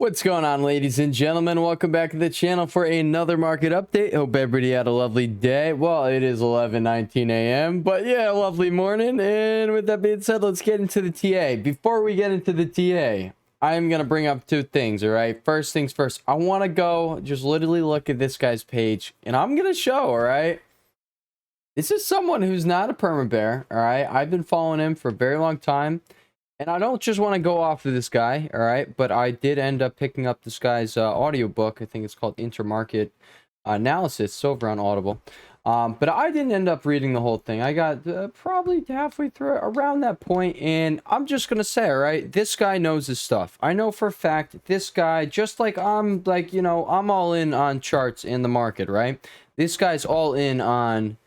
What's going on, ladies and gentlemen? Welcome back to the channel for another market update. Hope everybody had a lovely day. Well, it is 11:19 a.m., but yeah, lovely morning. And with that being said, let's get into the TA. Before we get into the TA, I'm going to bring up two things, all right? First things first, I want to go just literally look at this guy's page, and I'm going to show, all right? This is someone who's not a perma bear, all right? I've been following him for a very long time. And I don't just want to go off of this guy, all right? But I did end up picking up this guy's audiobook. I think it's called Intermarket Analysis. It's over on Audible. But I didn't end up reading the whole thing. I got probably halfway through it, around that point. And I'm just going to say, all right, this guy knows his stuff. I know for a fact this guy, just like I'm all in on charts in the market, right? This guy's all in on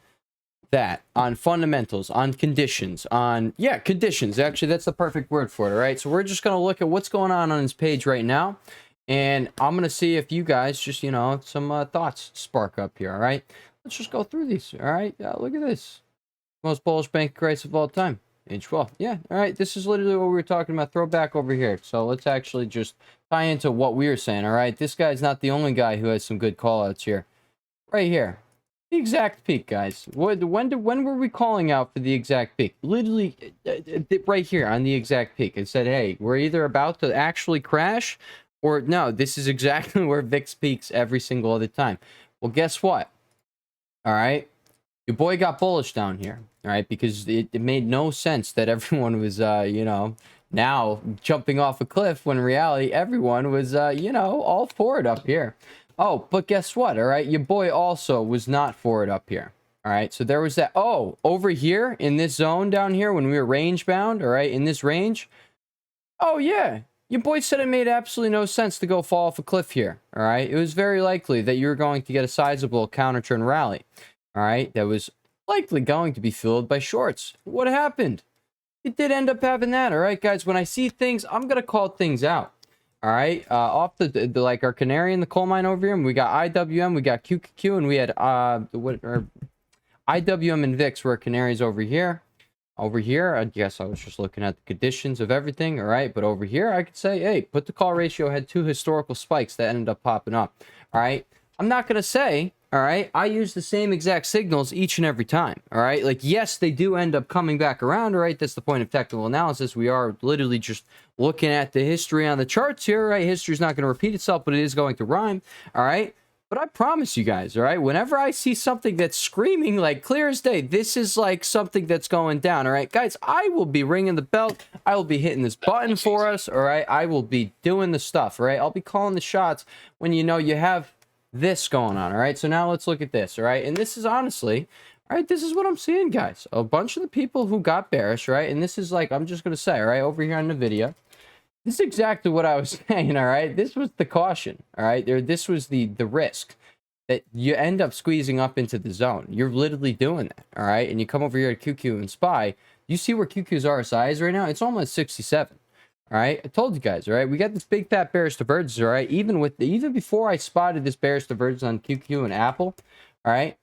that, on fundamentals, on conditions, conditions. Actually, that's the perfect word for it. All right, so we're just going to look at what's going on his page right now, and I'm going to see if you guys just some thoughts spark up here. All right, let's just go through these. All right, look at this, most bullish bank price of all time, age 12. Yeah, all right, this is literally what we were talking about. Throwback over here. So let's actually just tie into what we were saying. All right, this guy's not the only guy who has some good call outs here. Right here, the exact peak, guys. When were we calling out for the exact peak? Literally right here on the exact peak. It said, hey, we're either about to actually crash, or no, this is exactly where VIX peaks every single other time. Well, guess what? All right, your boy got bullish down here. All right, because it made no sense that everyone was now jumping off a cliff, when in reality everyone was all for it up here. Oh, but guess what? All right, your boy also was not for it up here. All right, so there was that. Oh, over here in this zone down here when we were range bound, all right, in this range. Oh, yeah, your boy said it made absolutely no sense to go fall off a cliff here. All right, it was very likely that you were going to get a sizable counter turn rally. All right, that was likely going to be filled by shorts. What happened? It did end up having that. All right, guys, when I see things, I'm going to call things out. All right, off the like our canary in the coal mine over here, and we got IWM, we got QQQ, and we had IWM and VIX were canaries over here. Over here, I guess I was just looking at the conditions of everything. All right, but over here, I could say, hey, put the call ratio had two historical spikes that ended up popping up. All right, I'm not gonna say. All right, I use the same exact signals each and every time. All right, like, yes, they do end up coming back around. All right, that's the point of technical analysis. We are literally just looking at the history on the charts here. Right, history is not going to repeat itself, but it is going to rhyme. All right, but I promise you guys, all right, whenever I see something that's screaming like clear as day, this is like something that's going down. All right, guys, I will be ringing the bell. I will be hitting this button for us. All right, I will be doing the stuff. All right, I'll be calling the shots when you have this going on. All right, so now let's look at this. All right, and this is honestly, all right, this is what I'm seeing, guys. A bunch of the people who got bearish, right, and this is like, I'm just gonna say, all right, over here on the video, this is exactly what I was saying. All right, this was the caution. All right, this was the risk that you end up squeezing up into the zone. You're literally doing that. All right, and you come over here to QQ and SPY. You see where QQ's RSI is right now? It's almost 67. All right, I told you guys, all right, we got this big fat bearish divergence, all right, even before I spotted this bearish divergence on QQ and Apple, all right,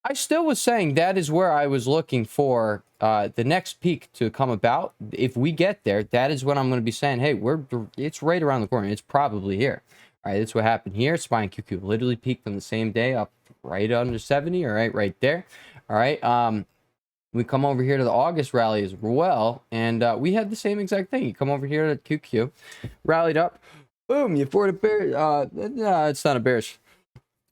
I still was saying that is where I was looking for the next peak to come about. If we get there, that is when I'm going to be saying, hey, it's right around the corner. It's probably here. All right, that's what happened here. SPY and QQ literally peaked on the same day, up right under 70, all right there. All right, we come over here to the August rally as well, and we had the same exact thing. You come over here to QQ, rallied up, boom, you forward a bear. No, it's not a bearish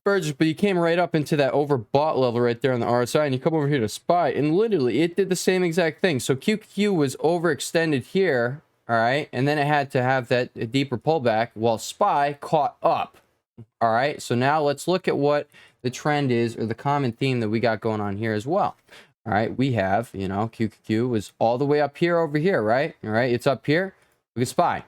divergence, but you came right up into that overbought level right there on the RSI, and you come over here to SPY, and literally it did the same exact thing. So QQ was overextended here, all right, and then it had to have that deeper pullback while SPY caught up. All right, so now let's look at what the trend is, or the common theme that we got going on here as well. All right, we have, QQQ was all the way up here over here, right? All right, it's up here. Look at SPY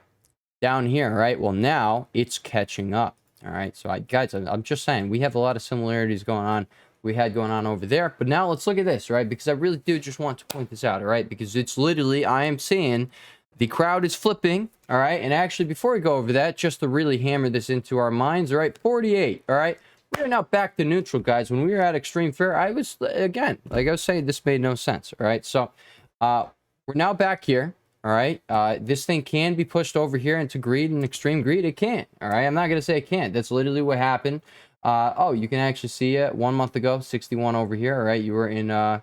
down here, right? Well, now it's catching up. All right, so guys, I'm just saying we have a lot of similarities going on. We had going on over there, but now let's look at this, right? Because I really do just want to point this out, all right? Because it's literally, I am seeing the crowd is flipping, all right? And actually, before we go over that, just to really hammer this into our minds, all right? 48, all right? We are now back to neutral, guys. When we were at extreme fear, I was, again, like I was saying, this made no sense, all right? So we're now back here, All right. This thing can be pushed over here into greed and extreme greed. It can't. All right. I'm not going to say it can't. That's literally what happened. Oh, you can actually see it 1 month ago, 61 over here. All right. You were in, well,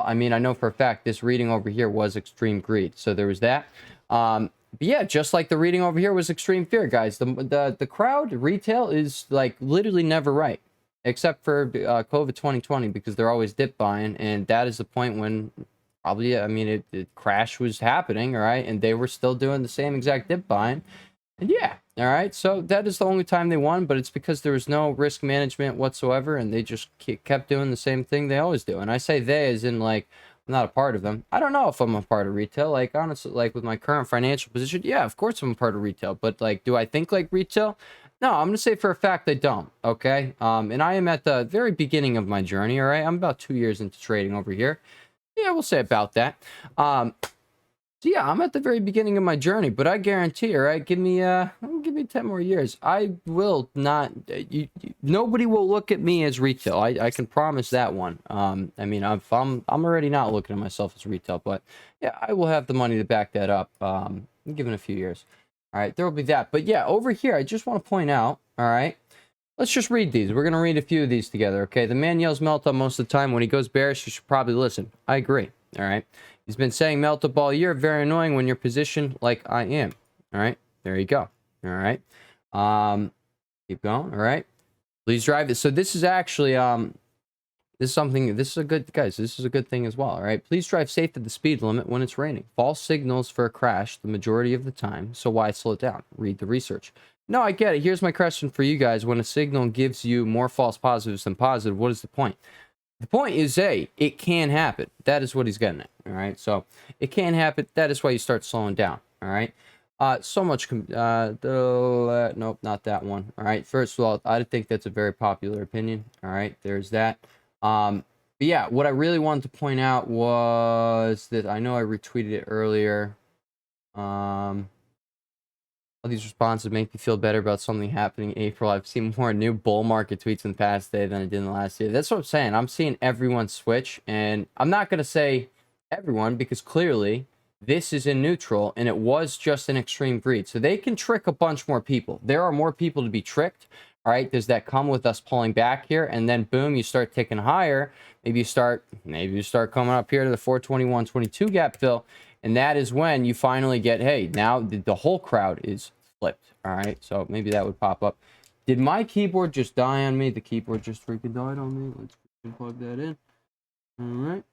I mean, I know for a fact this reading over here was extreme greed. So there was that. But yeah, just like the reading over here was extreme fear, guys. The crowd retail is like literally never right, except for COVID 2020, because they're always dip buying, and that is the point when probably, I mean, it crash was happening, all right, and they were still doing the same exact dip buying, and yeah, all right. So that is the only time they won, but it's because there was no risk management whatsoever, and they just kept doing the same thing they always do. And I say they as in like, I'm not a part of them. I don't know if I'm a part of retail. Like, honestly, like with my current financial position, yeah, of course I'm a part of retail. But like, do I think like retail? No, I'm gonna say for a fact I don't. Okay. And I am at the very beginning of my journey. All right. I'm about 2 years into trading over here. Yeah, we'll say about that. So yeah, I'm at the very beginning of my journey, but I guarantee, all right, give me 10 more years. I will not, nobody will look at me as retail. I can promise that one. I mean, I'm already not looking at myself as retail, but yeah, I will have the money to back that up. Given a few years. All right, there will be that. But yeah, over here, I just want to point out, all right, let's just read these. We're going to read a few of these together, okay? The man yells melt up most of the time. When he goes bearish, you should probably listen. I agree, all right? He's been saying melt up all year. Very annoying when you're positioned like I am. All right. There you go. All right. Keep going. All right. Please drive it. So this is actually, this is something, this is a good, guys, this is a good thing as well. All right. Please drive safe at the speed limit when it's raining. False signals for a crash the majority of the time. So why slow it down? Read the research. No, I get it. Here's my question for you guys. When a signal gives you more false positives than positive, what is the point? The point is, A, it can happen. That is what he's getting at, all right? So it can happen. That is why you start slowing down, all right? So much, nope, not that one, all right? First of all, I think that's a very popular opinion, all right? There's that. But yeah, what I really wanted to point out was that I know I retweeted it earlier. All these responses make me feel better about something happening in April. I've seen more new bull market tweets in the past day than I did in the last year. That's what I'm saying. I'm seeing everyone switch, and I'm not going to say everyone because clearly this is in neutral, and it was just an extreme greed. So they can trick a bunch more people. There are more people to be tricked. All right, does that come with us pulling back here, and then boom, you start ticking higher? Maybe you start coming up here to the 421.22 gap fill. And that is when you finally get, hey, now the whole crowd is flipped. All right, so maybe that would pop up. Did my keyboard just die on me? The keyboard just freaking died on me. Let's plug that in. All right,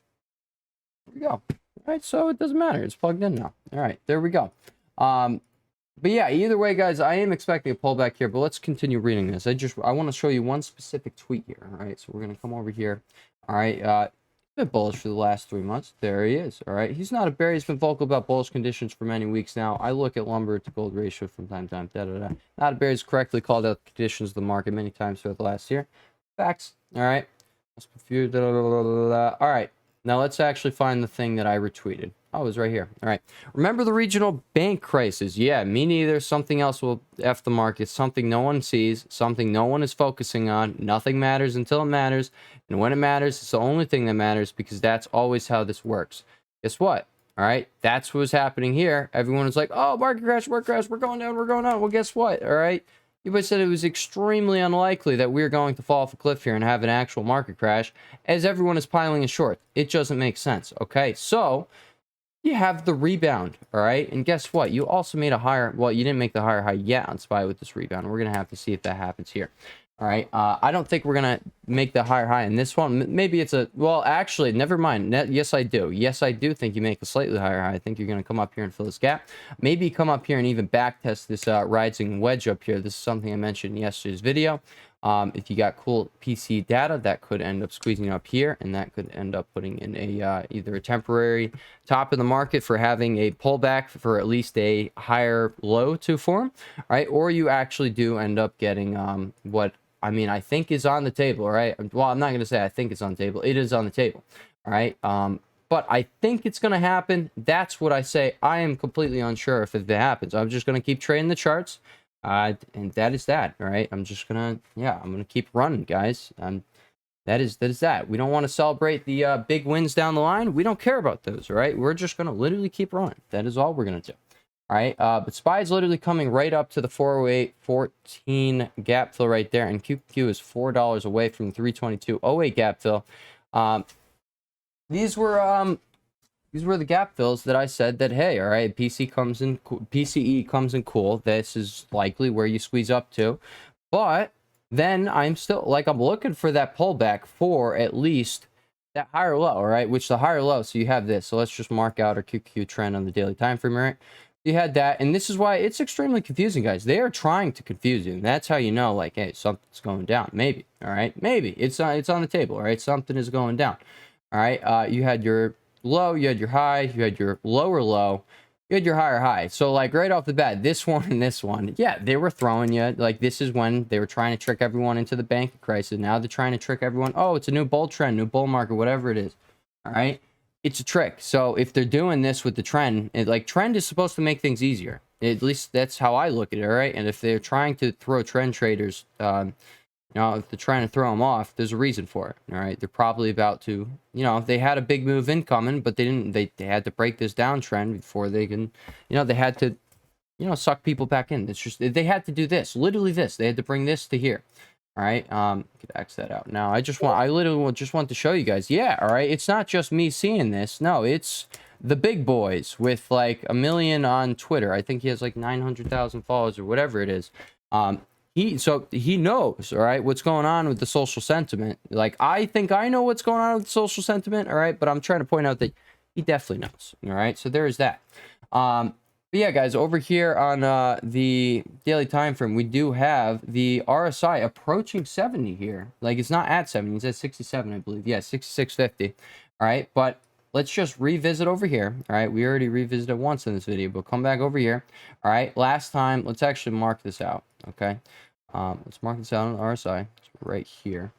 there we go. All right, so it doesn't matter. It's plugged in now. All right, there we go. But yeah, either way, guys, I am expecting a pullback here, but let's continue reading this. I want to show you one specific tweet here. All right, so we're going to come over here. All right, been bullish for the last 3 months. There he is. All right. He's not a bear. He's been vocal about bullish conditions for many weeks now. I look at lumber to gold ratio from time to time. Not a bear. He's correctly called out the conditions of the market many times throughout the last year. Facts. All right. All right. Now let's actually find the thing that I retweeted. Oh, it was right here. All right. Remember the regional bank crisis? Yeah, me neither. Something else will F the market. Something no one sees. Something no one is focusing on. Nothing matters until it matters. And when it matters, it's the only thing that matters because that's always how this works. Guess what? All right. That's what was happening here. Everyone was like, oh, market crash, we're going down, we're going down. Well, guess what? All right. Everybody said it was extremely unlikely that we're going to fall off a cliff here and have an actual market crash as everyone is piling in short. It doesn't make sense. Okay. So you have the rebound, all right? And guess what? You also made a higher, well, you didn't make the higher high yet on SPY with this rebound. We're going to have to see if that happens here, all right? I don't think we're going to make the higher high in this one. Maybe it's a, well, actually, never mind. Yes, I do. Yes, I do think you make a slightly higher high. I think you're going to come up here and fill this gap. Maybe come up here and even back test this rising wedge up here. This is something I mentioned in yesterday's video. If you got cool PC data, that could end up squeezing up here, and that could end up putting in a either a temporary top of the market for having a pullback for at least a higher low to form, right? Or you actually do end up getting what I mean I think is on the table, right? Well, I'm not going to say I think it's on the table. It is on the table, all right? But I think it's going to happen. That's what I say. I am completely unsure if it happens. I'm just going to keep trading the charts. And that is that, all right? I'm just gonna, yeah, I'm gonna keep running, guys. that is that. We don't want to celebrate the big wins down the line. We don't care about those, all right? We're just going to literally keep running. That is all we're going to do. All right, but SPY is literally coming right up to the 408.14 gap fill right there, and QQQ is $4 away from the 322.08 gap fill. These were the gap fills that I said that, hey, all right, PCE comes in cool. This is likely where you squeeze up to, but then I'm still like I'm looking for that pullback for at least that higher low, all right? Which the higher low, so you have this. So let's just mark out our QQQ trend on the daily time frame, right? You had that, and this is why it's extremely confusing, guys. They are trying to confuse you, and that's how you know, like, hey, something's going down. Maybe, all right? Maybe it's on the table, all right? Something is going down, all right? You had your low, you had your high, you had your lower low, you had your higher high. So, like, right off the bat, this one and this one, yeah, they were throwing you. Like, this is when they were trying to trick everyone into the banking crisis. Now they're trying to trick everyone. Oh, it's a new bull trend, new bull market, whatever it is, all right? It's a trick. So if they're doing this with the trend, trend is supposed to make things easier. At least that's how I look at it, all right? And if they're trying to throw trend traders, if they're trying to throw them off, there's a reason for it, all right? They're probably about to, they had a big move incoming, but they had to break this downtrend before they can, they had to, suck people back in. It's just, they had to do this, literally this. They had to bring this to here. All right, could X that out. Now, I literally just want to show you guys. Yeah, all right, it's not just me seeing this. No, it's the big boys with like 1 million on Twitter. I think he has like 900,000 followers or whatever it is. He knows, all right, what's going on with the social sentiment. Like, I think I know what's going on with the social sentiment, all right, but I'm trying to point out that he definitely knows. All right, so there is that. But yeah, guys, over here on the daily time frame, we do have the RSI approaching 70 here. Like, it's not at 70, it's at 67, I believe. Yeah, 66.50. All right, but let's just revisit over here. All right, we already revisited once in this video, but come back over here. All right, last time, let's actually mark this out. Okay, let's mark this out on the RSI. It's right here.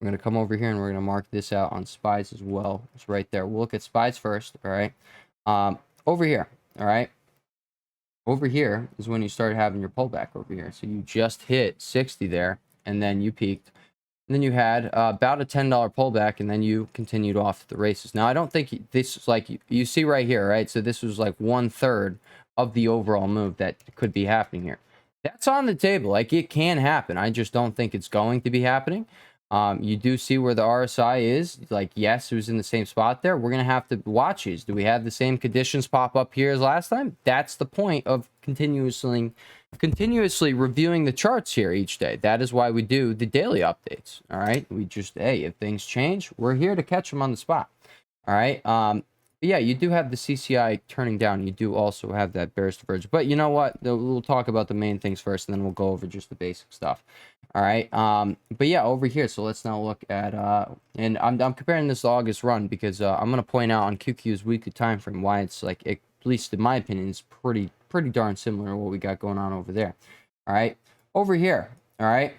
We're going to come over here and we're going to mark this out on SPYs as well. It's right there. We'll look at SPYs first. All right, over here. All right, over here is when you start having your pullback over here. So you just hit 60 there, and then you peaked, and then you had about a $10 pullback, and then you continued off the races. Now, I don't think this is like you see right here, right? So this was like 1/3 of the overall move that could be happening here. That's on the table. Like, it can happen. I just don't think it's going to be happening. You do see where the RSI is. Like, yes, it was in the same spot there. We're going to have to watch these. Do we have the same conditions pop up here as last time? That's the point of continuously reviewing the charts here each day. That is why we do the daily updates. All right. We just, hey, if things change, we're here to catch them on the spot. All right. Yeah, you do have the CCI turning down. You do also have that bearish divergence. But you know what? We'll talk about the main things first, and then we'll go over just the basic stuff. All right. But yeah, over here. So let's now look at and I'm comparing this to August run because I'm gonna point out on QQ's weekly time frame why it's like, at least in my opinion, is pretty darn similar to what we got going on over there. All right. Over here. All right.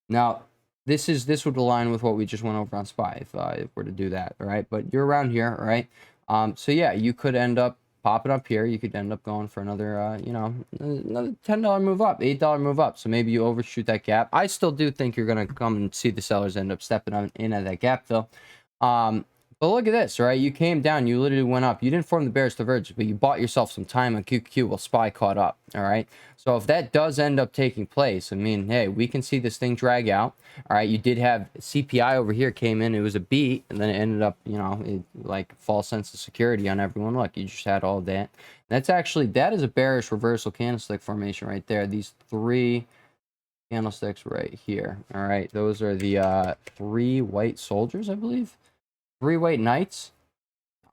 Now, this would align with what we just went over on SPY if we're to do that, all right? But you're around here, all right? So yeah, you could end up popping up here. You could end up going for another, another $10 move up, $8 move up. So maybe you overshoot that gap. I still do think you're going to come and see the sellers end up stepping on in at that gap fill. But look at this, right? You came down, you literally went up. You didn't form the bearish divergence, but you bought yourself some time on QQQ while SPY caught up, all right? So if that does end up taking place, I mean, hey, we can see this thing drag out, all right? You did have CPI over here came in. It was a beat, and then it ended up, like false sense of security on everyone. Look, you just had all that. That is a bearish reversal candlestick formation right there. These 3 candlesticks right here, all right? Those are the 3 white soldiers, I believe. 3 white knights.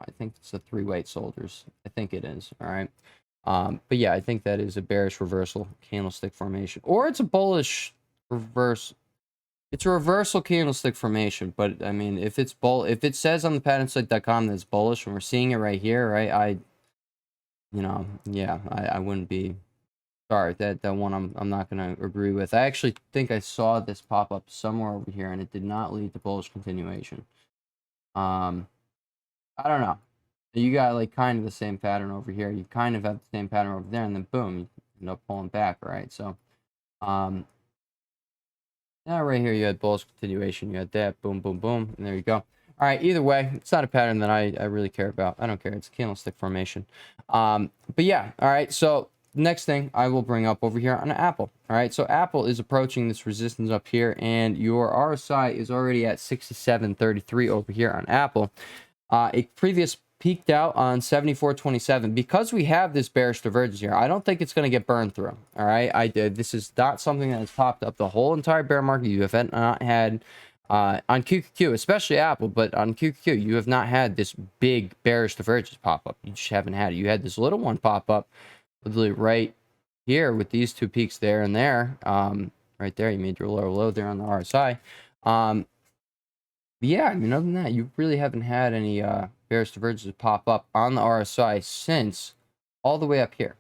I think it's the 3 white soldiers. I think it is. All right. But yeah, I think that is a bearish reversal candlestick formation, or it's a bullish reverse. It's a reversal candlestick formation. But I mean, if it says on the patternsite.com that it's bullish, and we're seeing it right here, right? I wouldn't be. Sorry, that one I'm not gonna agree with. I actually think I saw this pop up somewhere over here, and it did not lead to bullish continuation. I don't know. You got like kind of the same pattern over here. You kind of have the same pattern over there, and then boom, you end up pulling back, right? So, Now right here you had bullish continuation, you had that, boom, boom, boom, and there you go. All right, either way, it's not a pattern that I really care about. I don't care. It's a candlestick formation. But yeah, all right, so next thing I will bring up over here on Apple. All right, so Apple is approaching this resistance up here, and your RSI is already at 67.33 over here on Apple. A previous peaked out on 74.27. Because we have this bearish divergence here, I don't think it's going to get burned through. All right, this is not something that has popped up the whole entire bear market. You have not had on QQQ, especially Apple, but on QQQ, you have not had this big bearish divergence pop up. You just haven't had it. You had this little one pop up literally right here with these two peaks there and there. Right there, you made your lower low there on the RSI. Yeah, I mean, other than that, you really haven't had any bearish divergences pop up on the RSI since all the way up here.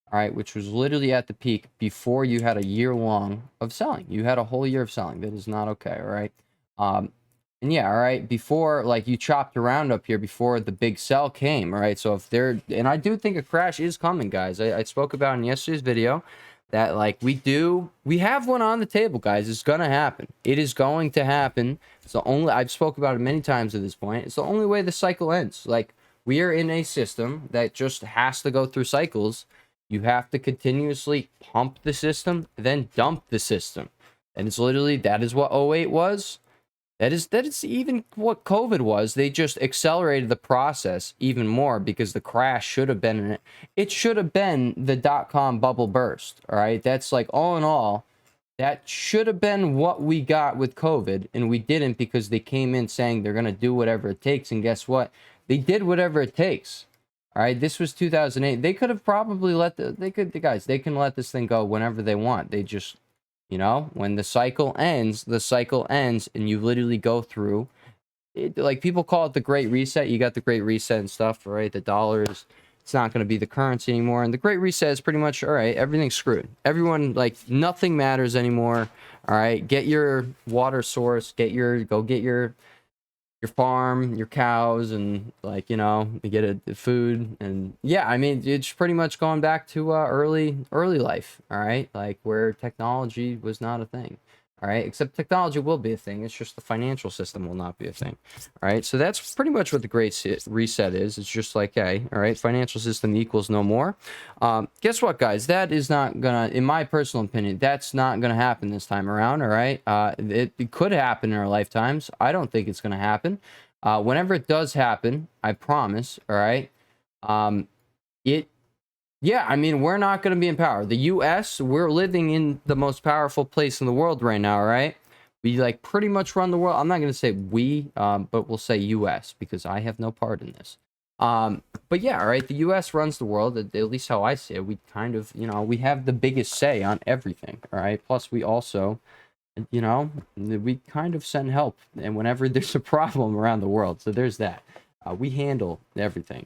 All right, which was literally at the peak before you had a year long of selling. You had a whole year of selling. That is not okay. All right. And yeah, all right, before, like, you chopped around up here before the big sell came. All right. So if there, and I do think a crash is coming, guys. I spoke about in yesterday's video that, like, we have one on the table, guys. It's gonna happen. It is going to happen. It's the only, I've spoke about it many times at this point. It's the only way the cycle ends. Like, we are in a system that just has to go through cycles. You have to continuously pump the system, then dump the system. And it's literally, that is what '08 was. That is even what COVID was. They just accelerated the process even more because the crash should have been in it. It should have been the .com bubble burst. All right. That's like, all in all, that should have been what we got with COVID. And we didn't, because they came in saying they're going to do whatever it takes. And guess what? They did whatever it takes. All right, this was 2008. They could have probably they can let this thing go whenever they want. They just, you know, when the cycle ends, and you literally go through it. Like, people call it the Great Reset. You got the Great Reset and stuff, right? The dollar is, it's not going to be the currency anymore. And the Great Reset is pretty much, all right, everything's screwed. Everyone, like, nothing matters anymore. All right, get your water source, go get your farm, your cows, and, like, you know, you get a food. And yeah, I mean, it's pretty much going back to early life. All right, like, where technology was not a thing. All right, except technology will be a thing. It's just the financial system will not be a thing. All right, so that's pretty much what the Great Reset is. It's just like, hey, all right, financial system equals no more. Guess what, guys? That is not gonna, in my personal opinion, that's not gonna happen this time around. All right, it could happen in our lifetimes. I don't think it's gonna happen. Whenever it does happen, I promise. All right, yeah, I mean, we're not going to be in power. The U.S., we're living in the most powerful place in the world right now, right? We, like, pretty much run the world. I'm not going to say we, but we'll say U.S., because I have no part in this. But yeah, all right, the U.S. runs the world, at least how I see it. We kind of, you know, we have the biggest say on everything, all right? Plus, we also, you know, we kind of send help and whenever there's a problem around the world. So there's that. We handle everything.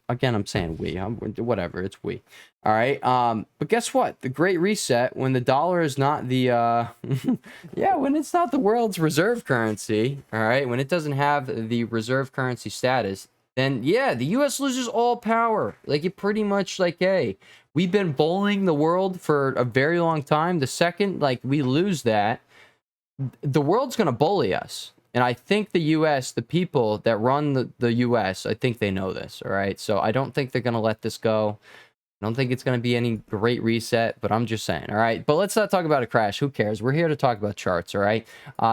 Again, I'm saying we. Whatever, it's we. All right. But guess what? The Great Reset, when the dollar is not the yeah, when it's not the world's reserve currency, all right, when it doesn't have the reserve currency status, then yeah, the U.S. loses all power. Like, it pretty much, like, hey, we've been bullying the world for a very long time. The second, like, we lose that, the world's gonna bully us. And I think the U.S., the people that run the U.S., I think they know this, all right? So I don't think they're going to let this go. I don't think it's going to be any Great Reset, but I'm just saying, all right? But let's not talk about a crash. Who cares? We're here to talk about charts, all right?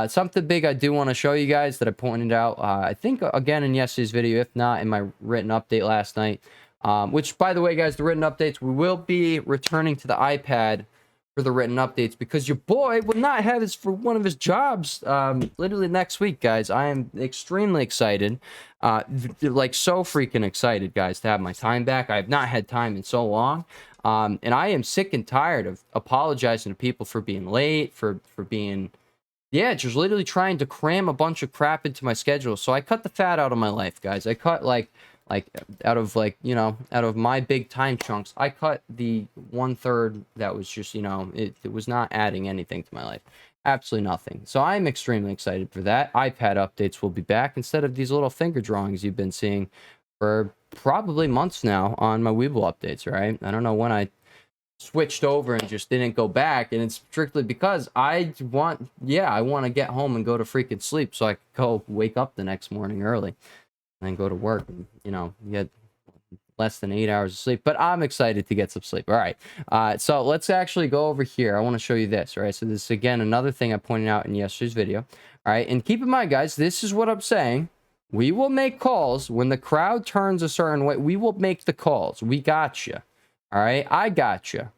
Something big I do want to show you guys that I pointed out, I think, again, in yesterday's video, if not in my written update last night, which, by the way, guys, the written updates, we will be returning to the iPad for the written updates, because your boy will not have his for one of his jobs literally next week, guys. I am extremely excited, like, so freaking excited, guys, to have my time back. I have not had time in so long, and I am sick and tired of apologizing to people for being late, for being, yeah, just literally trying to cram a bunch of crap into my schedule. So I cut the fat out of my life, guys. I cut, like out of, like, you know, out of my big time chunks, I cut the 1/3 that was just, you know, it was not adding anything to my life. Absolutely nothing. So I'm extremely excited for that. iPad updates will be back instead of these little finger drawings you've been seeing for probably months now on my Weeble updates, right? I don't know when I switched over and just didn't go back, and it's strictly because I want to get home and go to freaking sleep so I can go wake up the next morning early and then go to work and, you know, get less than 8 hours of sleep. But I'm excited to get some sleep. All right, so let's actually go over here. I want to show you this. All right, so this is again another thing I pointed out in yesterday's video. All right, and keep in mind, guys, this is what I'm saying. We will make calls when the crowd turns a certain way. We will make the calls. We got you. All right, I got you.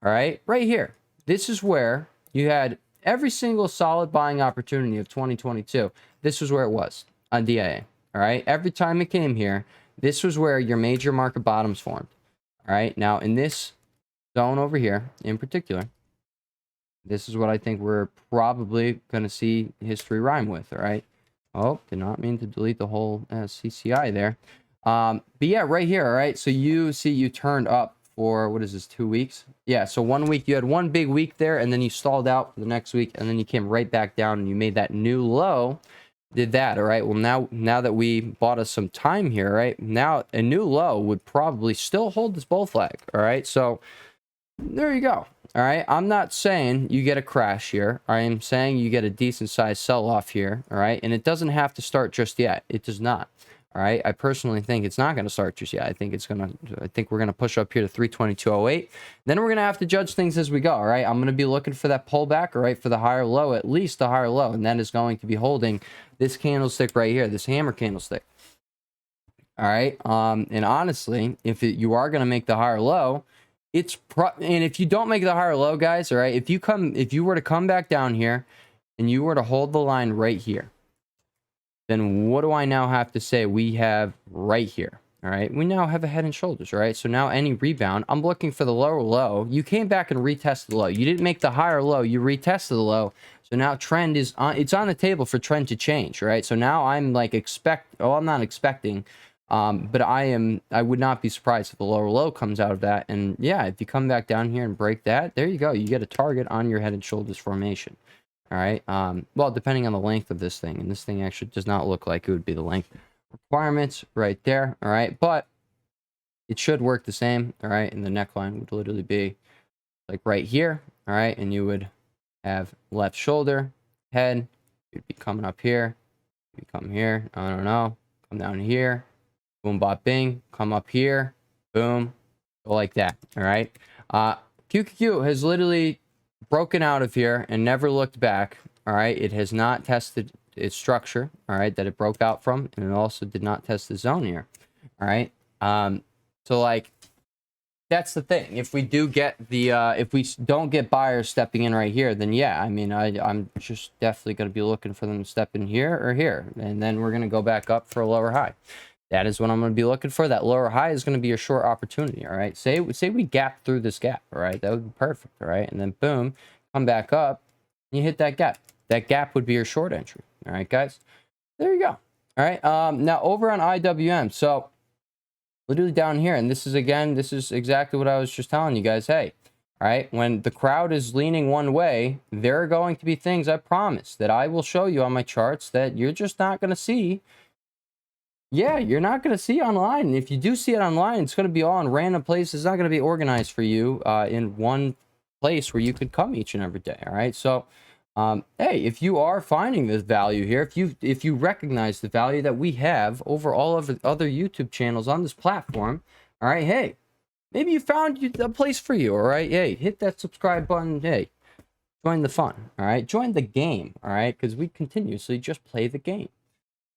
All right, right here. This is where you had every single solid buying opportunity of 2022. This was where it was on DIA. All right, every time it came here, this was where your major market bottoms formed. All right, now in this zone over here in particular, this is what I think we're probably going to see history rhyme with. All right. Oh, did not mean to delete the whole CCI there. But yeah, right here. All right. So you see you turned up for, what is this, 2 weeks? Yeah. So 1 week, you had one big week there, and then you stalled out for the next week, and then you came right back down and you made that new low. Did that. All right. Well, now that we bought us some time here, right? Now a new low would probably still hold this bull flag. All right. So there you go. All right, I'm not saying you get a crash here. I am saying you get a decent sized sell-off here. All right, and it doesn't have to start just yet. It does not. All right, I personally think it's not going to start just yet. I think we're gonna push up here to 322.08. Then we're gonna have to judge things as we go. All right, I'm gonna be looking for that pullback. All right, for the higher low, at least the higher low, and that is going to be holding this candlestick right here, this hammer candlestick. All right, and honestly, if you are gonna make the higher low, and if you don't make the higher low, guys, all right, if you were to come back down here and you were to hold the line right here, then what do I now have to say we have right here? All right, we now have a head and shoulders. All right, so now any rebound, I'm looking for the lower low. You came back and retested the low. You didn't make the higher low, you retested the low. So now trend is on, it's on the table for trend to change. Right, so now I'm like I'm not expecting, but I would not be surprised if the lower low comes out of that. And yeah, if you come back down here and break that, there you go. You get a target on your head and shoulders formation. All right. Well, depending on the length of this thing, and this thing actually does not look like it would be the length requirements right there. All right. But it should work the same. All right. And the neckline would literally be like right here. All right. And you would have left shoulder, head. You'd be coming up here. You'd come here. I don't know. Come down here. Boom, bop, bing. Come up here. Boom. Go like that. All right. QQQ has literally broken out of here and never looked back. All right. It has not tested its structure. All right. That it broke out from. And it also did not test the zone here. All right. So like, that's the thing. If we do get the, if we don't get buyers stepping in right here, then yeah, I mean, I'm just definitely going to be looking for them to step in here or here. And then we're going to go back up for a lower high. That is what I'm going to be looking for. That lower high is going to be your short opportunity. All right. Say we gap through this gap. All right. That would be perfect. All right. And then boom, come back up. And you hit that gap. That gap would be your short entry. All right, guys. There you go. All right. Now over on IWM. So literally down here, and this is exactly what I was just telling you guys. Hey, all right, when the crowd is leaning one way, there are going to be things, I promise, that I will show you on my charts that you're just not going to see. Yeah, you're not going to see online. And if you do see it online, it's going to be all in random places. It's not going to be organized for you in one place where you could come each and every day. All right. So, hey, if you are finding this value here, if you recognize the value that we have over all of the other YouTube channels on this platform, all right, hey, maybe you found a place for you. All right. Hey, hit that subscribe button. Hey, join the fun. All right. Join the game. All right. Because we continuously just play the game.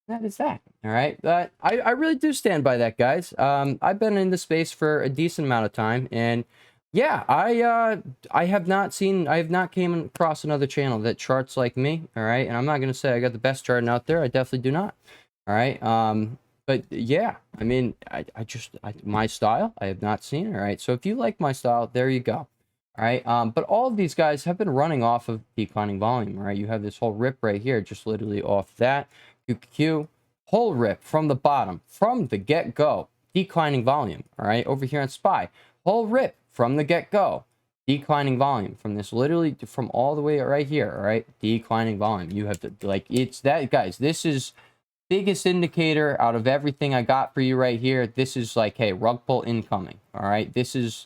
That is that. All right. But I really do stand by that, guys. I've been in this space for a decent amount of time, and yeah, I have not came across another channel that charts like me. All right. And I'm not going to say I got the best charting out there. I definitely do not. All right. But yeah, I mean, my style, I have not seen. All right. So if you like my style, there you go. All right. But all of these guys have been running off of declining volume. All right. You have this whole rip right here, just literally off that. QQQ, whole rip from the bottom, from the get-go, declining volume. All right, over here on SPY, whole rip from the get-go, declining volume. From this, literally from all the way right here. All right, declining volume. You have to, like, it's that, guys. This is biggest indicator out of everything I got for you right here. This is like, hey, rug pull incoming. All right, this is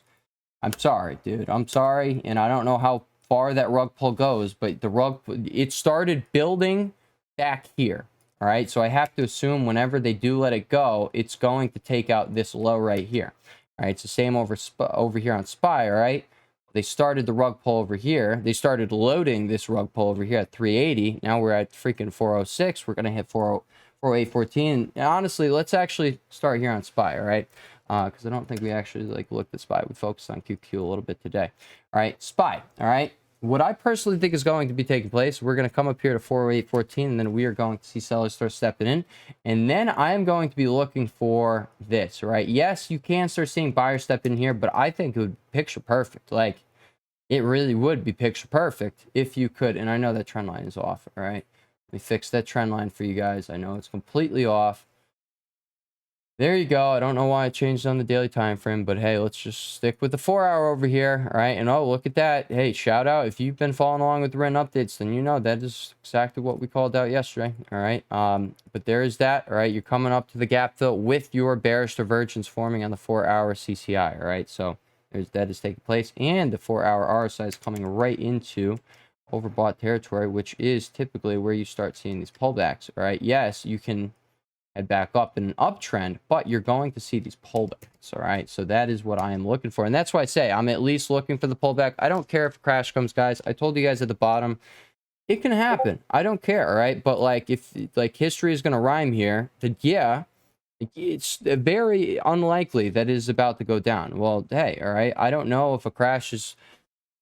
I'm sorry, dude. I'm sorry, and I don't know how far that rug pull goes, but it started building back here. All right, so I have to assume whenever they do let it go, it's going to take out this low right here. All right, it's the same over here on SPY. All right, they started the rug pull over here. They started loading this rug pull over here at 380. Now we're at freaking 406. We're gonna hit 408.14. And honestly, let's actually start here on SPY. All right. Because I don't think we actually looked at SPY. We focused on QQ a little bit today. All right, SPY. All right, what I personally think is going to be taking place, we're going to come up here to 408.14, and then we are going to see sellers start stepping in, and then I am going to be looking for this. Right? Yes, you can start seeing buyers step in here, but I think it would be picture perfect. Like, it really would be picture perfect if you could. And I know that trend line is off. All right, let me fix that trend line for you guys. I know it's completely off. There you go. I don't know why I changed on the daily time frame, but hey, let's just stick with the 4-hour over here. All right. And oh, look at that. Hey, shout out. If you've been following along with the rent updates, then you know that is exactly what we called out yesterday. All right. But there is that. All right. You're coming up to the gap fill with your bearish divergence forming on the 4-hour CCI. All right. So that is taking place. And the 4-hour RSI is coming right into overbought territory, which is typically where you start seeing these pullbacks. All right. Yes, you can head back up in an uptrend, but you're going to see these pullbacks. All right, so that is what I am looking for, and that's why I say I'm at least looking for the pullback. I don't care if a crash comes, guys. I told you guys at the bottom, it can happen. I don't care. All right, but if history is going to rhyme here, then yeah, it's very unlikely that it is about to go down. Well, hey, all right, I don't know if a crash is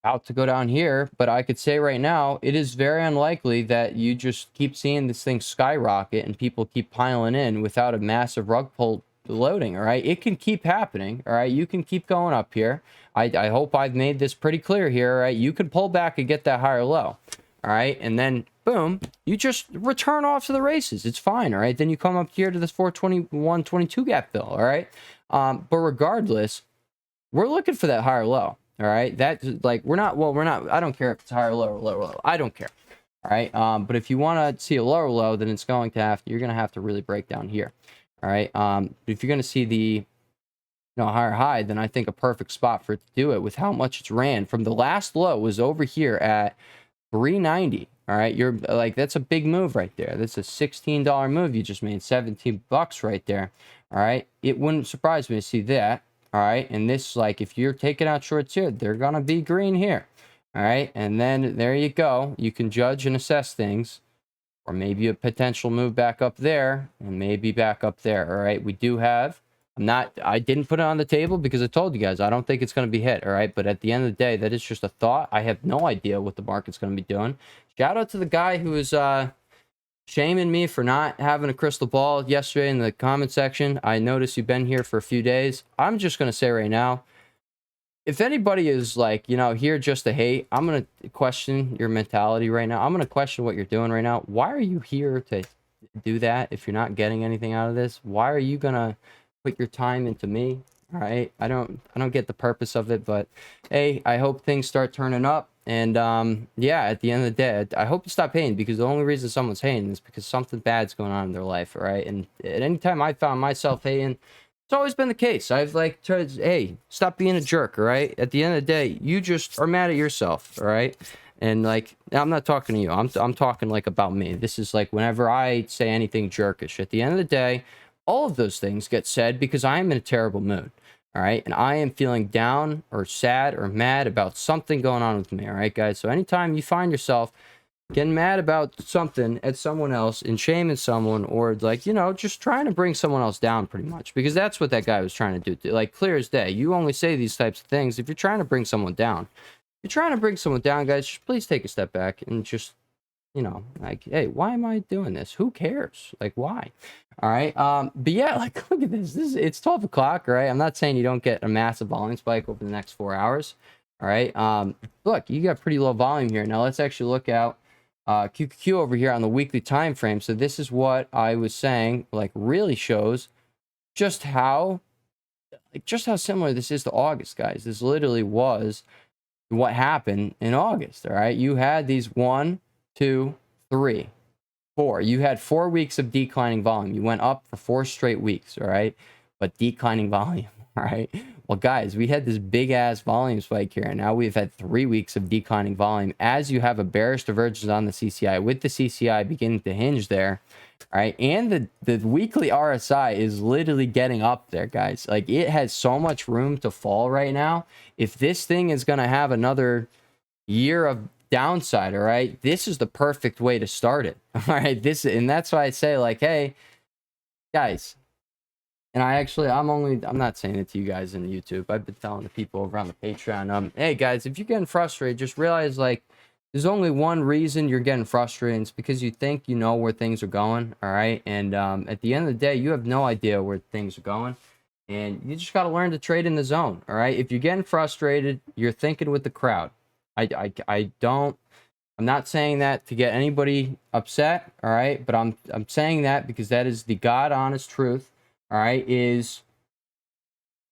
out to go down here, but I could say right now it is very unlikely that you just keep seeing this thing skyrocket and people keep piling in without a massive rug pull loading. All right, it can keep happening. All right, you can keep going up here. I hope I've made this pretty clear here. All right, you can pull back and get that higher low. All right, and then boom, you just return off to the races. It's fine. All right, then you come up here to this 421.22 gap fill. All right, but regardless, we're looking for that higher low. All right, that's we're not. I don't care if it's higher, lower, lower, low. I don't care. All right, but if you want to see a lower low, then it's going to you're going to have to really break down here. All right, if you're going to see the higher high, then I think a perfect spot for it to do it with how much it's ran from the last low was over here at 390. All right, you're that's a big move right there. That's a $16 move you just made, $17 right there. All right, it wouldn't surprise me to see that. All right, and this, if you're taking out shorts here, they're gonna be green here. All right, and then there you go. You can judge and assess things, or maybe a potential move back up there, and maybe back up there. All right, we do have. I didn't put it on the table because I told you guys I don't think it's gonna be hit. All right, but at the end of the day, that is just a thought. I have no idea what the market's gonna be doing. Shout out to the guy who is shaming me for not having a crystal ball yesterday in the comment section. I noticed you've been here for a few days. I'm just going to say right now, if anybody is here just to hate, I'm going to question your mentality right now. I'm going to question what you're doing right now. Why are you here to do that if you're not getting anything out of this? Why are you going to put your time into me? All right. I don't get the purpose of it, but hey, I hope things start turning up. And yeah, at the end of the day, I hope you stop hating, because the only reason someone's hating is because something bad's going on in their life, all right? And at any time I found myself hating, it's always been the case. I've tried to, hey, stop being a jerk, all right? At the end of the day, you just are mad at yourself, all right? And I'm not talking to you. I'm talking about me. This is whenever I say anything jerkish, at the end of the day, all of those things get said because I am in a terrible mood. All right, and I am feeling down or sad or mad about something going on with me. All right, guys. So anytime you find yourself getting mad about something at someone else and shaming someone, or just trying to bring someone else down, pretty much, because that's what that guy was trying to do. Clear as day. You only say these types of things if you're trying to bring someone down. If you're trying to bring someone down, guys, just please take a step back and just hey, why am I doing this? Who cares? Why? All right. But yeah, look at this. It's 12 o'clock, right? I'm not saying you don't get a massive volume spike over the next 4 hours. All right. Look, you got pretty low volume here. Now let's actually look at QQQ over here on the weekly time frame. So this is what I was saying, really shows just how similar this is to August, guys. This literally was what happened in August. All right. You had these 1, 2, 3, 4. You had 4 weeks of declining volume. You went up for 4 straight weeks, all right? But declining volume. All right. Well, guys, we had this big ass volume spike here, and now we've had 3 weeks of declining volume as you have a bearish divergence on the CCI, with the CCI beginning to hinge there. All right. And the weekly RSI is literally getting up there, guys. Like, it has so much room to fall right now. If this thing is going to have another year of downside, all right, this is the perfect way to start it. All right. And that's why I say, like, hey, guys. And I'm not saying it to you guys in YouTube. I've been telling the people over on the Patreon, hey guys, if you're getting frustrated, just realize, like, there's only one reason you're getting frustrated, and it's because you think you know where things are going, all right? And at the end of the day, you have no idea where things are going, and you just got to learn to trade in the zone, all right? If you're getting frustrated, you're thinking with the crowd. I'm not saying that to get anybody upset, all right? But I'm saying that because that is the God honest truth. All right, is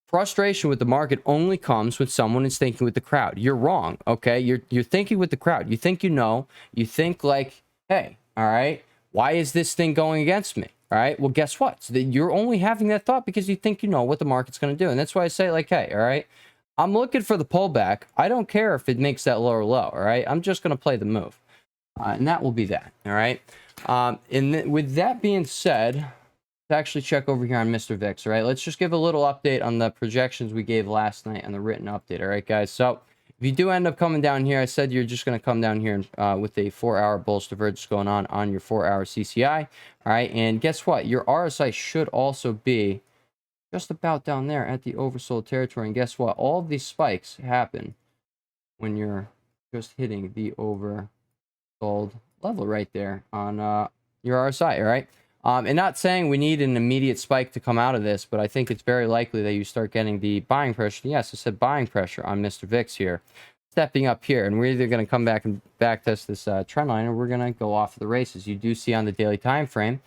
frustration with the market only comes when someone is thinking with the crowd. You're wrong, okay? You're thinking with the crowd. You think you know. You think like, hey, all right, why is this thing going against me? All right, well, guess what? So you're only having that thought because you think you know what the market's going to do. And that's why I say, like, hey, all right, I'm looking for the pullback. I don't care if it makes that lower low, all right? I'm just going to play the move. And that will be that, all right? With that being said, to actually check over here on Mr. VIX, all right? Let's just give a little update on the projections we gave last night on the written update, all right, guys? So if you do end up coming down here, I said you're just going to come down here with a 4-hour bullish divergence going on your 4-hour CCI, all right? And guess what? Your RSI should also be just about down there at the oversold territory. And guess what? All of these spikes happen when you're just hitting the oversold level right there on your RSI, all right? And not saying we need an immediate spike to come out of this, but I think it's very likely that you start getting the buying pressure. Yes, I said buying pressure on Mr. VIX here, stepping up here. And we're either going to come back and backtest this trend line, or we're going to go off the races. You do see on the daily time frame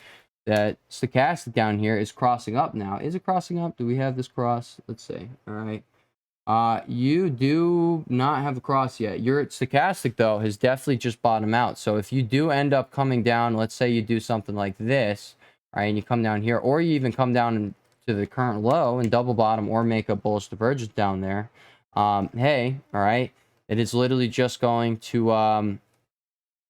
that stochastic down here is crossing up now. Is it crossing up? Do we have this cross? Let's see. All right. You do not have a cross yet. Your stochastic, though, has definitely just bottomed out. So if you do end up coming down, let's say you do something like this, right, and you come down here, or you even come down to the current low and double bottom, or make a bullish divergence down there, hey, all right, it is literally just going to I'm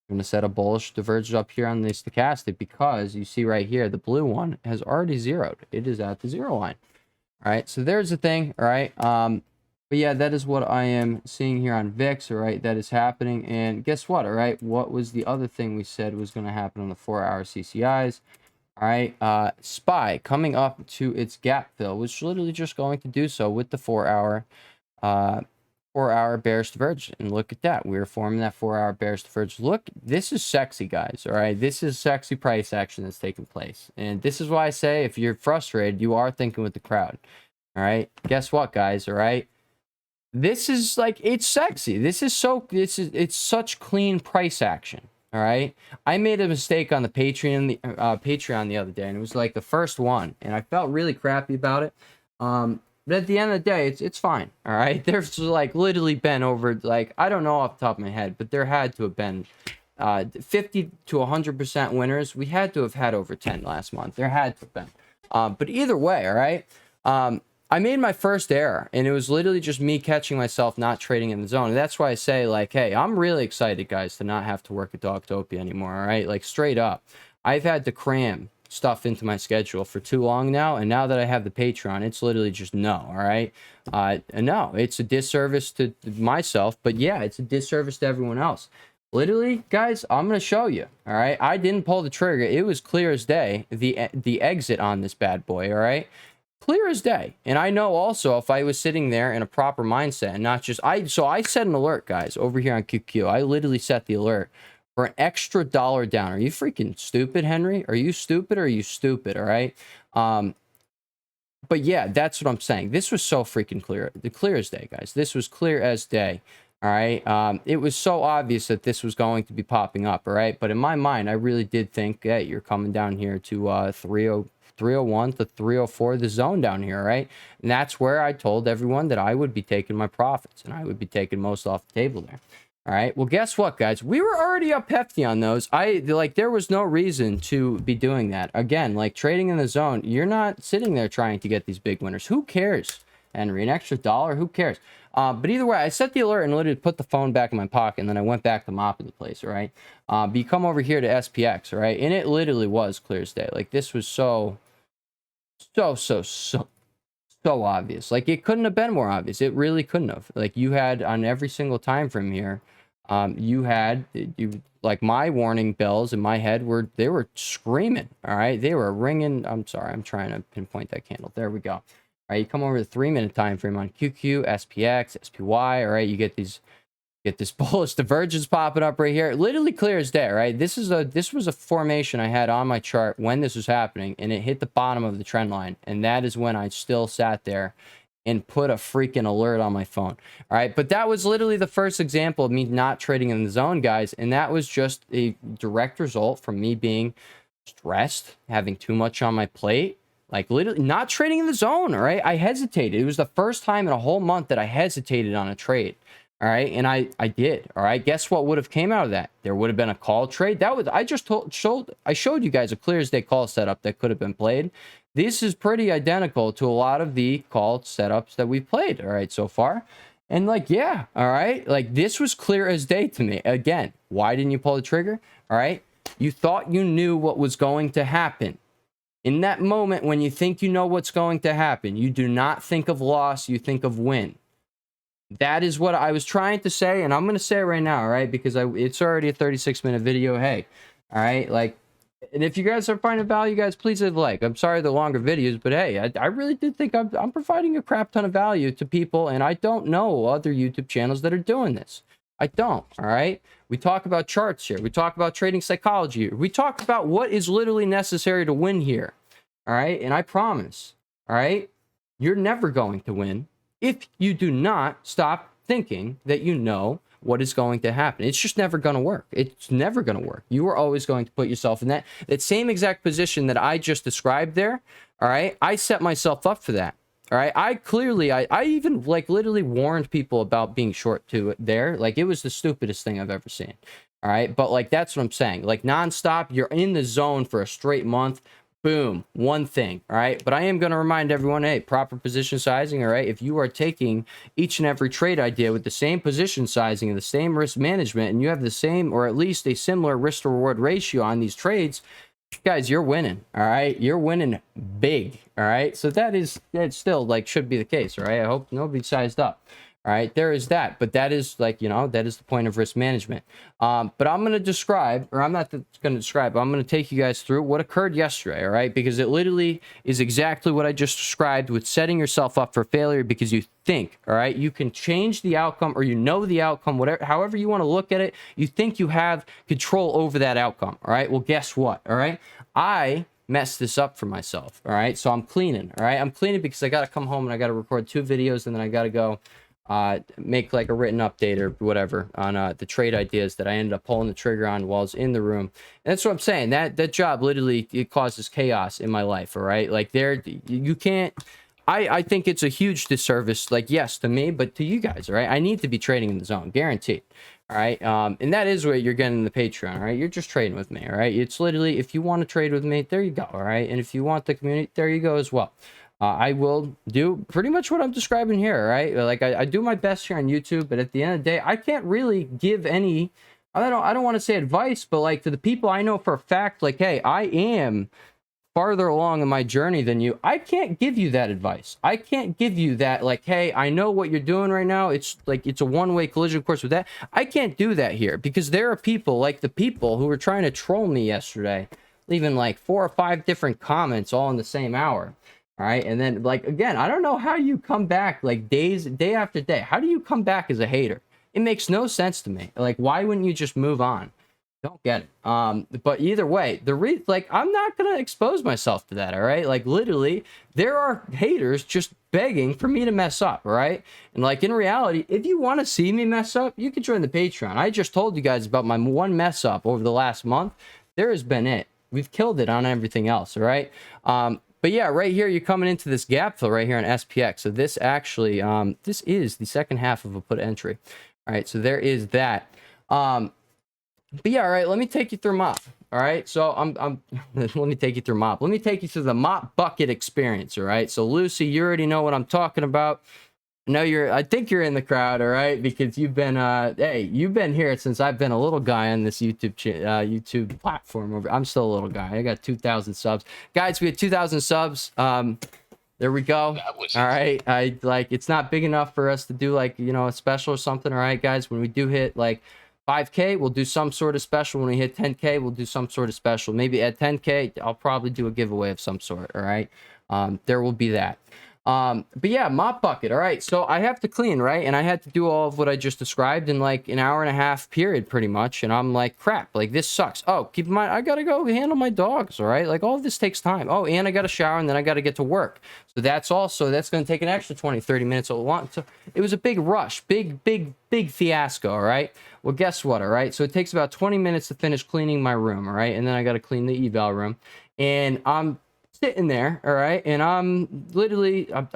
going to set a bullish divergence up here on the stochastic, because you see right here, the blue one has already zeroed. It is at the zero line. All right, so there's the thing. All right, but yeah, that is what I am seeing here on VIX, all right? That is happening. And guess what, all right? What was the other thing we said was going to happen on the 4-hour CCIs? All right, SPY coming up to its gap fill, which is literally just going to do so with the 4-hour bearish divergence. And look at that. We're forming that 4-hour bearish divergence. Look, this is sexy, guys, all right? This is sexy price action that's taking place. And this is why I say, if you're frustrated, you are thinking with the crowd, all right? Guess what, guys, all right? This is like, it's sexy. It's such clean price action. All right. I made a mistake on the Patreon the other day, and it was like the first one, and I felt really crappy about it. But at the end of the day, it's fine. All right. There's like literally been over, like, I don't know off the top of my head, but there had to have been 50 to 100% winners. We had to have had over 10 last month. There had to have been. But either way, all right. I made my first error, and it was literally just me catching myself not trading in the zone. And that's why I say, like, hey, I'm really excited, guys, to not have to work at Dogtopia anymore, all right? Like, straight up. I've had to cram stuff into my schedule for too long now, and now that I have the Patreon, it's literally just no, all right? No, it's a disservice to myself, but yeah, it's a disservice to everyone else. Literally, guys, I'm going to show you, all right? I didn't pull the trigger. It was clear as day, the exit on this bad boy, all right? Clear as day. And I know also, if I was sitting there in a proper mindset and not just so I set an alert, guys, over here on QQ. I literally set the alert for an extra $1 down. Are you freaking stupid, Henry? Are you stupid, or are you stupid? All right. But yeah, that's what I'm saying. This was so freaking clear. The clear as day, guys. This was clear as day. All right. It was so obvious that this was going to be popping up. All right. But in my mind, I really did think, hey, you're coming down here to 301 to 304, the zone down here, right? And that's where I told everyone that I would be taking my profits, and I would be taking most off the table there. All right. Well, guess what, guys? We were already up hefty on those. There was no reason to be doing that. Again, like trading in the zone, you're not sitting there trying to get these big winners. Who cares Henry. An extra $1, who cares? But either way, I set the alert and literally put the phone back in my pocket, and then I went back to mopping the place, all right? But you come over here to SPX, all right? And it literally was clear as day. Like, this was so obvious. Like, it couldn't have been more obvious. It really couldn't have. Like, you had on every single time frame here, like, my warning bells in my head they were screaming, all right? They were ringing. I'm sorry, I'm trying to pinpoint that candle. There we go. All right, you come over to the 3-minute time frame on QQ, SPX, SPY, all right? You get this bullish divergence popping up right here. Literally clear as day, right? This was a formation I had on my chart when this was happening, and it hit the bottom of the trend line, and that is when I still sat there and put a freaking alert on my phone. All right, but that was literally the first example of me not trading in the zone, guys, and that was just a direct result from me being stressed, having too much on my plate, like literally not trading in the zone. All right, I hesitated. It was the first time in a whole month that I hesitated on a trade. All right, and I did. All right, guess what would have came out of that? There would have been a call trade. That was I showed you guys a clear as day call setup that could have been played. This is pretty identical to a lot of the call setups that we played, all right, so far. And like, yeah, all right, like this was clear as day to me. Again, why didn't you pull the trigger? All right, you thought you knew what was going to happen. In that moment when you think you know what's going to happen, you do not think of loss, you think of win. That is what I was trying to say, and I'm going to say it right now, all right, because it's already a 36-minute video. Hey, all right, like, and if you guys are finding value, guys, please hit like. I'm sorry the longer videos, but hey, I really did think I'm providing a crap ton of value to people, and I don't know other YouTube channels that are doing this. I don't, all right? We talk about charts here. We talk about trading psychology here. We talk about what is literally necessary to win here, all right? And I promise, all right, you're never going to win if you do not stop thinking that you know what is going to happen. It's just never going to work. It's never going to work. You are always going to put yourself in that same exact position that I just described there. All right. I set myself up for that. All right. I even like literally warned people about being short to it there. Like it was the stupidest thing I've ever seen. All right. But like, that's what I'm saying. Like nonstop, you're in the zone for a straight month. Boom, one thing, all right? But I am going to remind everyone, hey, proper position sizing, all right? If you are taking each and every trade idea with the same position sizing and the same risk management, and you have the same or at least a similar risk to reward ratio on these trades, guys, you're winning, all right? You're winning big, all right? So that still like should be the case, all right? I hope nobody sized up. All right, there is that, but that is like, you know, that is the point of risk management. But I'm going to describe, or I'm not going to describe, I'm going to take you guys through what occurred yesterday, all right? Because it literally is exactly what I just described with setting yourself up for failure because you think, all right? You can change the outcome or you know the outcome, whatever, however you want to look at it, you think you have control over that outcome, all right? Well, guess what, all right? I messed this up for myself, all right? So I'm cleaning, all right? I'm cleaning because I got to come home and I got to record 2 videos and then I got to go make like a written update or whatever on the trade ideas that I ended up pulling the trigger on while I was in the room. And that's what I'm saying. That job literally, it causes chaos in my life. All right. Like you can't, I think it's a huge disservice, like, yes, to me, but to you guys. All right. I need to be trading in the zone, guaranteed. All right. And that is what you're getting in the Patreon. All right. You're just trading with me. All right. It's literally, if you want to trade with me, there you go. All right. And if you want the community, there you go as well. I will do pretty much what I'm describing here, right? Like I do my best here on YouTube, but at the end of the day, I can't really give any, I don't want to say advice, but like to the people I know for a fact, like, hey, I am farther along in my journey than you. I can't give you that advice. I can't give you that, like, hey, I know what you're doing right now. It's like, it's a one-way collision course with that. I can't do that here because there are people like the people who were trying to troll me yesterday, leaving like 4 or 5 different comments all in the same hour. All right. And then like, again, I don't know how you come back like day after day. How do you come back as a hater? It makes no sense to me. Like, why wouldn't you just move on? Don't get it. But either way, like, I'm not going to expose myself to that. All right. Like literally there are haters just begging for me to mess up. All right. And like in reality, if you want to see me mess up, you can join the Patreon. I just told you guys about my one mess up over the last month. There has been it. We've killed it on everything else. All right. But yeah, right here, you're coming into this gap fill right here on SPX. So this actually, this is the second half of a put entry. All right, so there is that. But yeah, all right, let me take you through MOP. All right. So let me take you through mop. Let me take you through the mop bucket experience. All right. So Lucy, you already know what I'm talking about. I think you're in the crowd, all right, because you've been you've been here since I've been a little guy on this YouTube platform. I'm still a little guy. I got 2,000 subs, guys. We had 2,000 subs. There we go. All right. It's not big enough for us to do like, a special or something. All right, guys. When we do hit like 5K, we'll do some sort of special. When we hit 10K, we'll do some sort of special. Maybe at 10K, I'll probably do a giveaway of some sort. All right. There will be that. But yeah, mop bucket. All right. So I have to clean, right? And I had to do all of what I just described in like an hour and a half period, pretty much. And I'm like, crap, like this sucks. Oh, keep in mind, I got to go handle my dogs. All right. Like all of this takes time. Oh, and I got to shower and then I got to get to work. So that's going to take an extra 20, 30 minutes. So it was a big rush, big fiasco. All right. Well, guess what? All right. So it takes about 20 minutes to finish cleaning my room. All right. And then I got to clean the eval room, and I'm sitting there, all right, and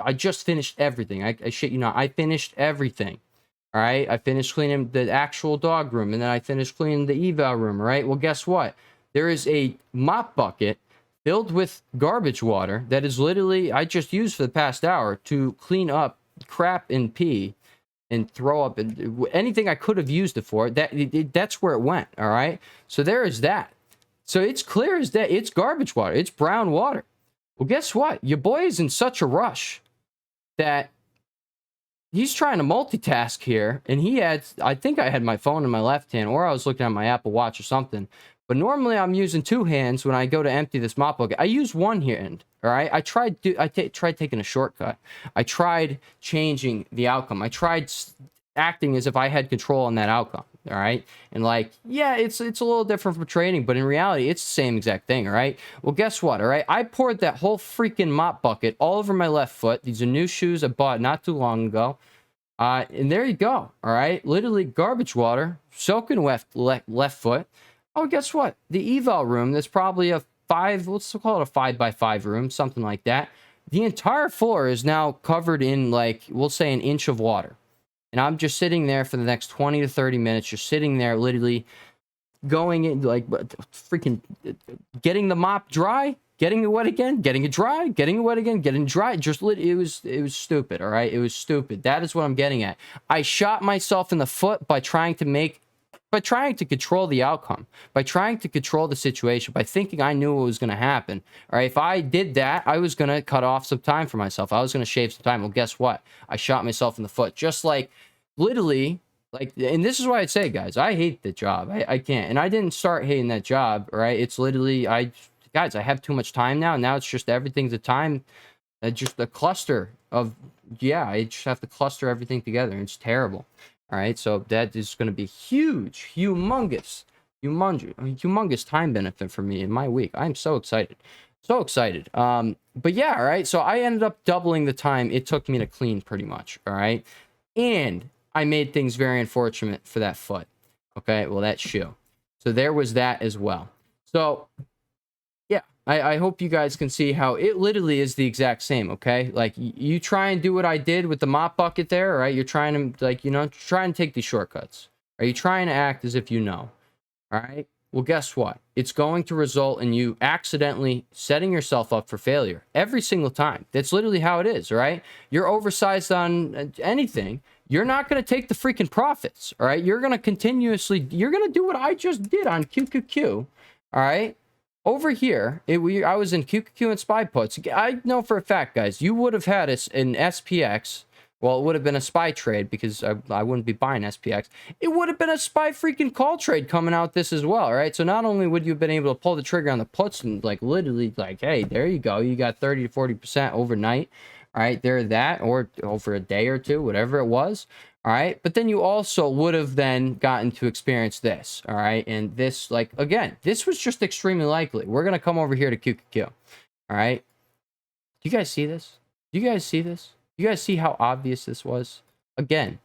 I just finished everything. I shit you not, I finished everything, all right. I finished cleaning the actual dog room, and then I finished cleaning the eval room, all right. Well, guess what? There is a mop bucket filled with garbage water that is literally I just used for the past hour to clean up crap and pee and throw up and anything I could have used it for. That's where it went, all right. So there is that. So it's clear as that it's garbage water. It's brown water. Well, guess what? Your boy is in such a rush that he's trying to multitask here. And I think I had my phone in my left hand, or I was looking at my Apple Watch or something. But normally I'm using two hands when I go to empty this mop bucket. I use one hand, all right? I tried taking a shortcut. I tried changing the outcome. I tried acting as if I had control on that outcome. All right. And like, yeah, it's a little different from trading, but in reality, it's the same exact thing. All right. Well, guess what? All right. I poured that whole freaking mop bucket all over my left foot. These are new shoes I bought not too long ago. And there you go. All right. Literally garbage water soaking left foot. Oh, guess what? The eval room, that's probably let's call it a 5x5 room, something like that. The entire floor is now covered in like, we'll say an inch of water. And I'm just sitting there for the next 20 to 30 minutes. You're sitting there literally going in, like, freaking getting the mop dry, getting it wet again, getting it dry, getting it wet again, getting dry. It was stupid, all right? It was stupid. That is what I'm getting at. I shot myself in the foot by trying to control the outcome, by trying to control the situation, by thinking I knew what was going to happen. All right, if I did that, I was going to cut off some time for myself. I was going to shave some time. Well, guess what? I shot myself in the foot. Just like, literally, like, and this is why I say, guys, I hate the job. I can't. And I didn't start hating that job, all right? It's literally, guys, I have too much time now. Now it's just everything's a time, just a cluster of, yeah, I just have to cluster everything together. And it's terrible. All right, so that is going to be humongous time benefit for me in my week. I'm so excited. But yeah, all right, so I ended up doubling the time it took me to clean pretty much, all right? And I made things very unfortunate for that foot, okay? Well, that shoe. So there was that as well. So yeah, I hope you guys can see how it literally is the exact same, okay? Like, you try and do what I did with the mop bucket there, all right? You're trying to, like, try and take these shortcuts. Are you trying to act as if you know, all right? Well, guess what? It's going to result in you accidentally setting yourself up for failure every single time. That's literally how it is, all right? You're oversized on anything. You're not going to take the freaking profits, all right? You're going to do what I just did on QQQ, all right? Over here, I was in QQQ and SPY puts. I know for a fact, guys, you would have had an SPX. Well, it would have been a SPY trade because I wouldn't be buying SPX. It would have been a SPY freaking call trade coming out this as well, all right? So not only would you have been able to pull the trigger on the puts and, like, literally, like, hey, there you go. You got 30 to 40% overnight, all right? There, that, or over a day or two, whatever it was. All right. But then you also would have then gotten to experience this. All right. And this, like, again, this was just extremely likely. We're going to come over here to QQQ. All right. Do you guys see this? Do you guys see this? Do you guys see how obvious this was? Again,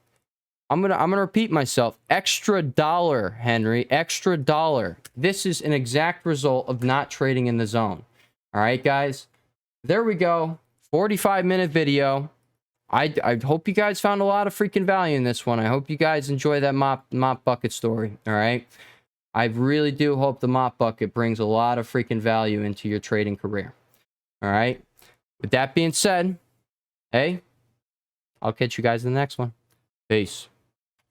I'm going to repeat myself. Extra dollar, Henry, extra dollar. This is an exact result of not trading in the zone. All right, guys. There we go. 45-minute video. I hope you guys found a lot of freaking value in this one. I hope you guys enjoy that mop bucket story. All right. I really do hope the mop bucket brings a lot of freaking value into your trading career. All right. With that being said, hey, I'll catch you guys in the next one. Peace.